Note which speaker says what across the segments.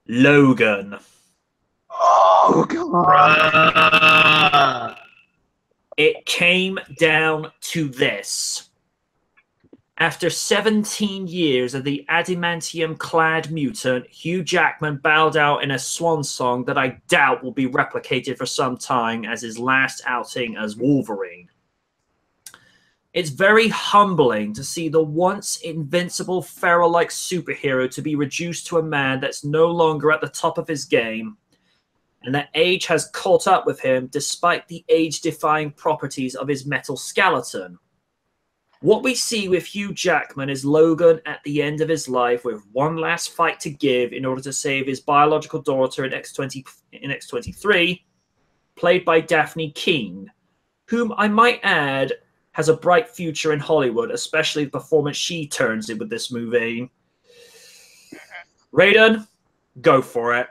Speaker 1: Logan.
Speaker 2: Oh, God.
Speaker 1: It came down to this. After 17 years of the adamantium-clad mutant, Hugh Jackman bowed out in a swan song that I doubt will be replicated for some time as his last outing as Wolverine. It's very humbling to see the once invincible feral-like superhero to be reduced to a man that's no longer at the top of his game, and that age has caught up with him despite the age-defying properties of his metal skeleton. What we see with Hugh Jackman is Logan at the end of his life with one last fight to give in order to save his biological daughter in X-23, played by Daphne Keane, whom I might add has a bright future in Hollywood, especially the performance she turns in with this movie. Raiden, go for it.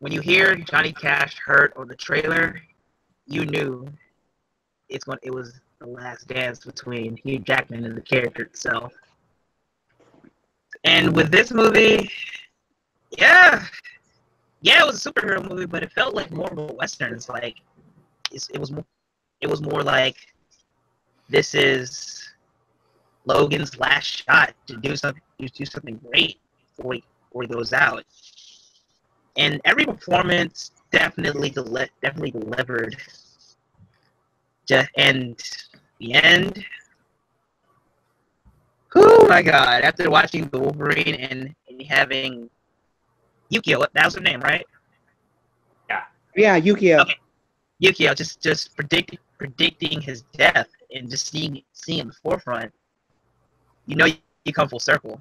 Speaker 3: When you hear Johnny Cash hurt on the trailer, you knew it was the last dance between Hugh Jackman and the character itself. And with this movie, yeah, it was a superhero movie, but it felt like more of a Western. It's like it was more like this is Logan's last shot to do something great before he goes out. And every performance definitely delivered. And the end, oh my God! After watching the Wolverine and having Yukio, that was her name, right?
Speaker 2: Yeah, Yukio.
Speaker 3: Okay, Yukio, just predicting his death and just seeing in the forefront, you know, you come full circle.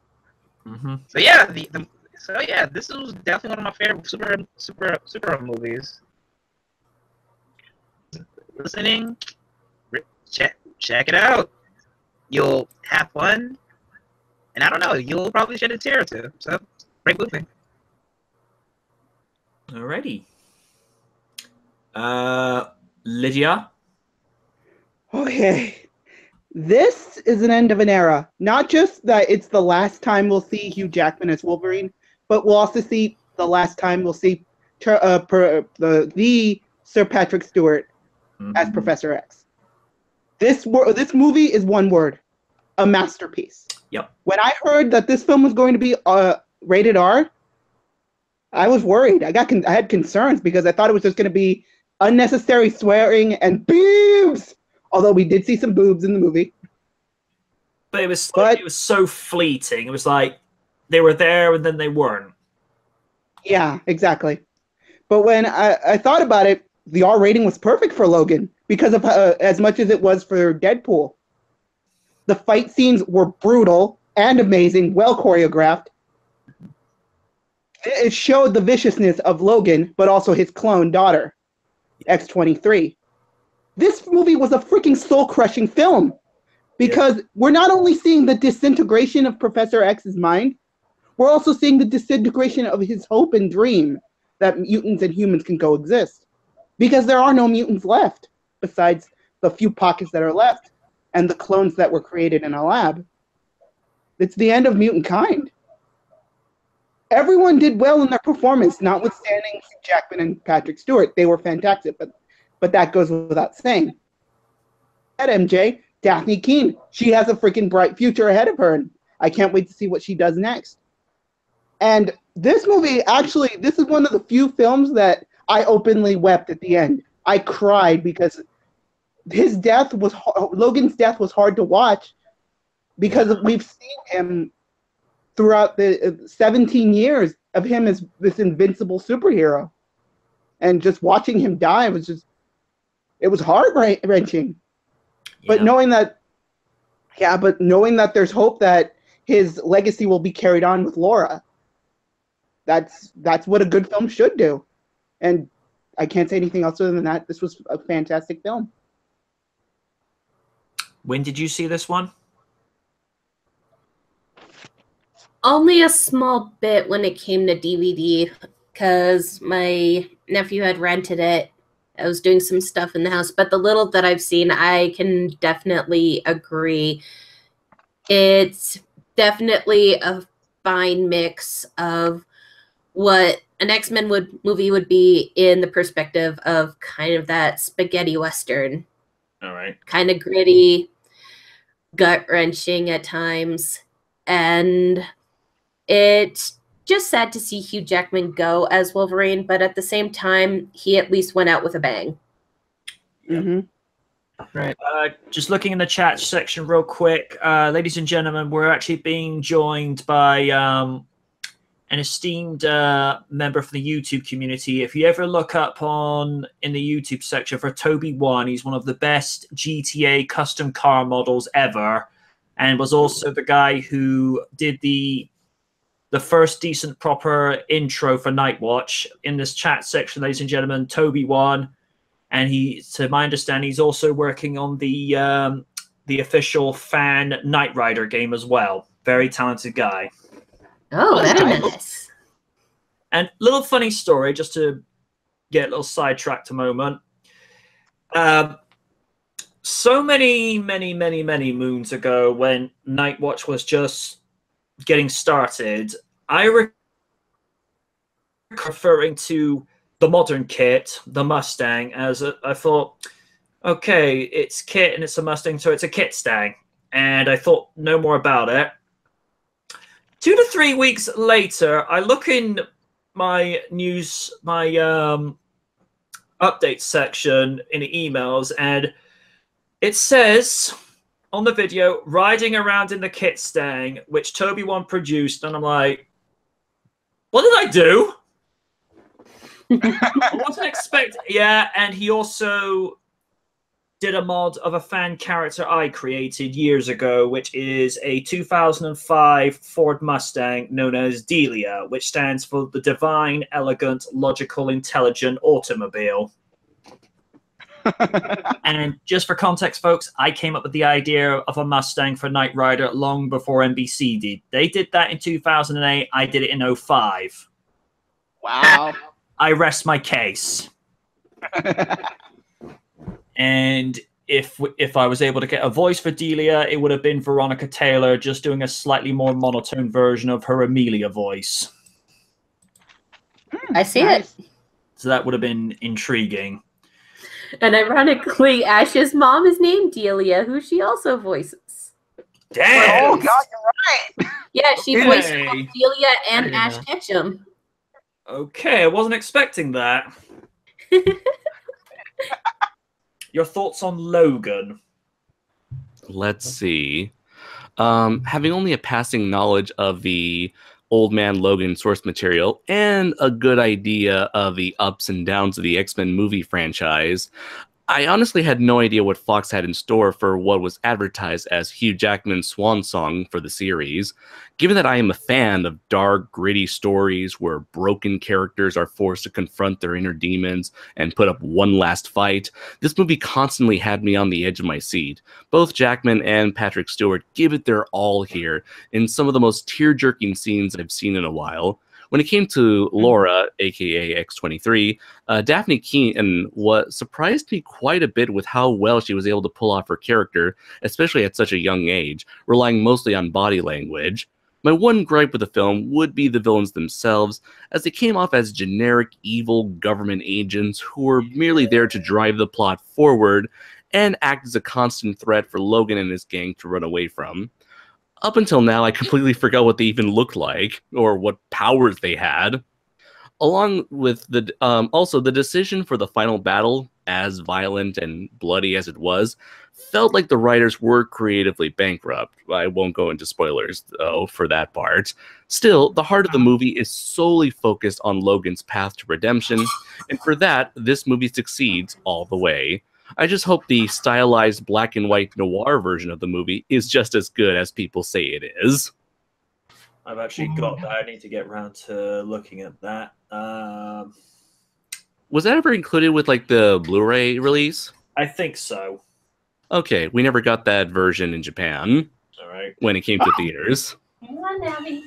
Speaker 1: Mm-hmm.
Speaker 3: So yeah, this was definitely one of my favorite superhero movies. Listening, check it out. You'll have fun, and I don't know, you'll probably shed a tear or two. So, great movie.
Speaker 1: Alrighty. Lydia?
Speaker 2: Okay. This is an end of an era. Not just that it's the last time we'll see Hugh Jackman as Wolverine, but we'll also see the last time we'll see the Sir Patrick Stewart as Professor X. This movie is one word: a masterpiece.
Speaker 1: Yep.
Speaker 2: When I heard that this film was going to be rated R, I was worried. I had concerns because I thought it was just going to be unnecessary swearing and boobs. Although we did see some boobs in the movie,
Speaker 1: but it was so fleeting. It was like they were there and then they weren't.
Speaker 2: Yeah, exactly. But when I thought about it, the R rating was perfect for Logan because of as much as it was for Deadpool. The fight scenes were brutal and amazing, well choreographed. It showed the viciousness of Logan, but also his clone daughter, X-23. This movie was a freaking soul-crushing film because we're not only seeing the disintegration of Professor X's mind, we're also seeing the disintegration of his hope and dream that mutants and humans can coexist. Because there are no mutants left, besides the few pockets that are left and the clones that were created in a lab. It's the end of mutant kind. Everyone did well in their performance, notwithstanding Hugh Jackman and Patrick Stewart. They were fantastic, but that goes without saying. At MJ, Daphne Keane, she has a freaking bright future ahead of her, and I can't wait to see what she does next. And this movie, actually, this is one of the few films that I openly wept at the end. I cried because Logan's death was hard to watch because we've seen him throughout the 17 years of him as this invincible superhero. And just watching him die it was heart-wrenching. Yeah. But knowing that there's hope that his legacy will be carried on with Laura, that's what a good film should do. And I can't say anything else other than that. This was a fantastic film.
Speaker 1: When did you see this one?
Speaker 4: Only a small bit when it came to DVD, because my nephew had rented it. I was doing some stuff in the house, but the little that I've seen, I can definitely agree. It's definitely a fine mix of what an X-Men movie would be in the perspective of kind of that spaghetti western.
Speaker 1: All right.
Speaker 4: Kind of gritty, gut-wrenching at times. And it's just sad to see Hugh Jackman go as Wolverine, but at the same time, he at least went out with a bang.
Speaker 2: Mm-hmm.
Speaker 3: Right.
Speaker 1: Just looking in the chat section real quick, ladies and gentlemen, we're actually being joined by an esteemed member from the YouTube community. If you ever look up in the YouTube section for Toby One, he's one of the best GTA custom car models ever, and was also the guy who did the first decent proper intro for Nightwatch. In this chat section, ladies and gentlemen, Toby One, and he, to my understanding, he's also working on the official fan Knight Rider game as well. Very talented guy.
Speaker 4: Oh, very nice.
Speaker 1: And little funny story, just to get a little sidetracked a moment. So many moons ago, when Nightwatch was just getting started, I referring to the modern Kit, the Mustang, as I thought, okay, it's Kit and it's a Mustang, so it's a Kit Stang. And I thought no more about it. 2 to 3 weeks later, I look in my news, my update section in the emails, and it says on the video, riding around in the Kit Stang, which Toby One produced, and I'm like, what did I do? I wasn't expecting. Yeah, and he also did a mod of a fan character I created years ago, which is a 2005 Ford Mustang known as Delia, which stands for the Divine, Elegant, Logical, Intelligent Automobile. And just for context, folks, I came up with the idea of a Mustang for Knight Rider long before NBC did. They did that in 2008. I did it in 2005.
Speaker 2: Wow.
Speaker 1: I rest my case. And if I was able to get a voice for Delia, it would have been Veronica Taylor, just doing a slightly more monotone version of her Amelia voice.
Speaker 4: I see it.
Speaker 1: So that would have been intriguing.
Speaker 4: And ironically, Ash's mom is named Delia, who she also voices.
Speaker 1: Damn!
Speaker 2: Oh, God, you're right.
Speaker 4: Yeah, she voiced
Speaker 1: Okay.
Speaker 4: both Delia and Ash Ketchum.
Speaker 1: Okay, I wasn't expecting that. Your thoughts on Logan?
Speaker 5: Let's see. Having only a passing knowledge of the Old Man Logan source material and a good idea of the ups and downs of the X-Men movie franchise, I honestly had no idea what Fox had in store for what was advertised as Hugh Jackman's Swan-song for the series. Given that I am a fan of dark, gritty stories where broken characters are forced to confront their inner demons and put up one last fight, this movie constantly had me on the edge of my seat. Both Jackman and Patrick Stewart give it their all here in some of the most tear-jerking scenes I've seen in a while. When it came to Laura, aka X-23, Daphne Keane, what surprised me quite a bit with how well she was able to pull off her character, especially at such a young age, relying mostly on body language. My one gripe with the film would be the villains themselves, as they came off as generic evil government agents who were merely there to drive the plot forward and act as a constant threat for Logan and his gang to run away from. Up until now, I completely forgot what they even looked like, or what powers they had. Along with the also the decision for the final battle, as violent and bloody as it was, felt like the writers were creatively bankrupt. I won't go into spoilers, though, for that part. Still, the heart of the movie is solely focused on Logan's path to redemption, and for that, this movie succeeds all the way. I just hope the stylized black and white noir version of the movie is just as good as people say it is.
Speaker 1: I've actually got that. I need to get around to looking at that.
Speaker 5: Was that ever included with like the Blu-ray release?
Speaker 1: I think so.
Speaker 5: Okay, we never got that version in Japan.
Speaker 1: All right.
Speaker 5: When it came to theaters.
Speaker 4: Hang on, Abby.